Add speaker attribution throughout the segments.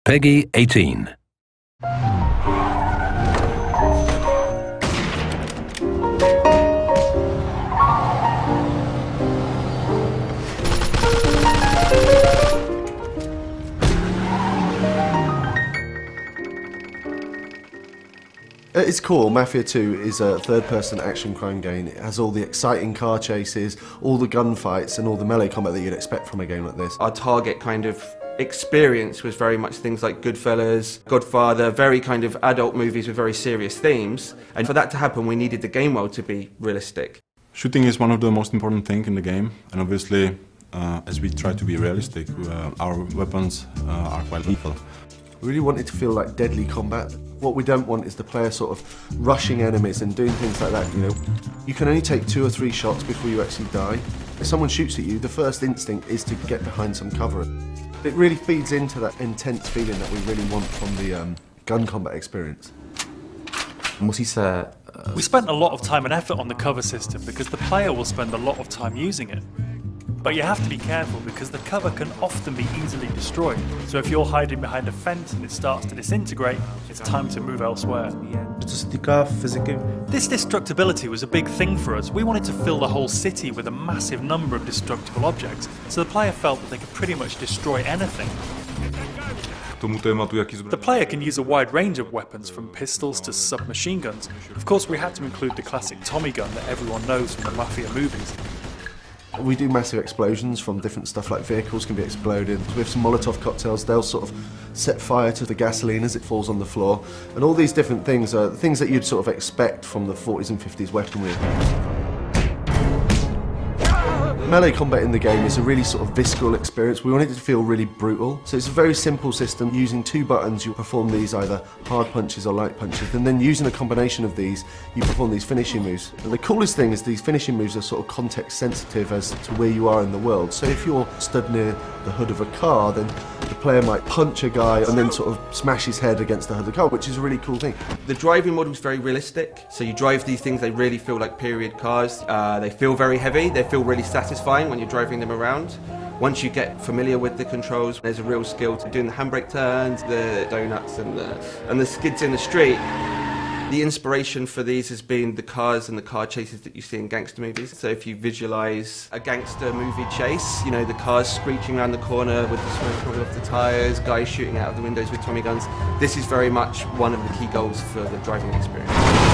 Speaker 1: Peggy 18.
Speaker 2: At its core, Mafia 2 is a third-person action crime game. It has all the exciting car chases, all the gunfights and all the melee combat that you'd expect from a game like this.
Speaker 3: Our target kind of experience was very much things like Goodfellas, Godfather, very kind of adult movies with very serious themes. And for that to happen, we needed the game world to be realistic.
Speaker 4: Shooting is one of the most important things in the game, and obviously, as we try to be realistic, our weapons are quite lethal.
Speaker 2: We really wanted to feel like deadly combat. What we don't want is the player sort of rushing enemies and doing things like that, you know. You can only take 2 or 3 shots before you actually die. If someone shoots at you, the first instinct is to get behind some cover. It really feeds into that intense feeling that we really want from the gun combat experience.
Speaker 5: We spent a lot of time and effort on the cover system because the player will spend a lot of time using it. But you have to be careful because the cover can often be easily destroyed. So if you're hiding behind a fence and it starts to disintegrate, it's time to move elsewhere. This destructibility was a big thing for us. We wanted to fill the whole city with a massive number of destructible objects, so the player felt that they could pretty much destroy anything. The player can use a wide range of weapons, from pistols to submachine guns. Of course, we had to include the classic Tommy gun that everyone knows from the Mafia movies.
Speaker 2: We do massive explosions from different stuff, like vehicles can be exploded. With some Molotov cocktails, they'll sort of set fire to the gasoline as it falls on the floor. And all these different things are things that you'd sort of expect from the 40s and 50s weaponry. Melee combat in the game is a really sort of visceral experience. We wanted it to feel really brutal. So it's a very simple system. Using 2 buttons, you perform these either hard punches or light punches. And then using a combination of these, you perform these finishing moves. And the coolest thing is these finishing moves are sort of context sensitive as to where you are in the world. So if you're stood near the hood of a car, then the player might punch a guy and then sort of smash his head against the hood of the car, which is a really cool thing.
Speaker 3: The driving model is very realistic. So you drive these things, they really feel like period cars. They feel very heavy, they feel really satisfying when you're driving them around. Once you get familiar with the controls, there's a real skill to doing the handbrake turns, the donuts and the skids in the street. The inspiration for these has been the cars and the car chases that you see in gangster movies. So if you visualise a gangster movie chase, you know, the cars screeching around the corner with the smoke coming off the tyres, guys shooting out of the windows with Tommy guns, this is very much one of the key goals for the driving experience.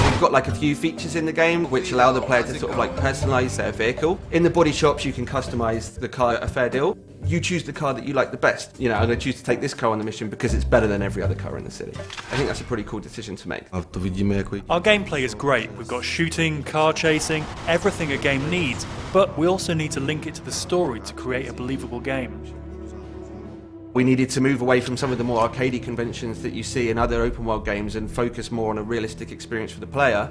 Speaker 3: We've got like a few features in the game which allow the player to sort of like personalise their vehicle. In the body shops you can customise the car a fair deal. You choose the car that you like the best. You know, I'm going to choose to take this car on the mission because it's better than every other car in the city. I think that's a pretty cool decision to make.
Speaker 5: Our gameplay is great. We've got shooting, car chasing, everything a game needs, but we also need to link it to the story to create a believable game.
Speaker 3: We needed to move away from some of the more arcadey conventions that you see in other open world games and focus more on a realistic experience for the player,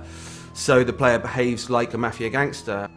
Speaker 3: so the player behaves like a Mafia gangster.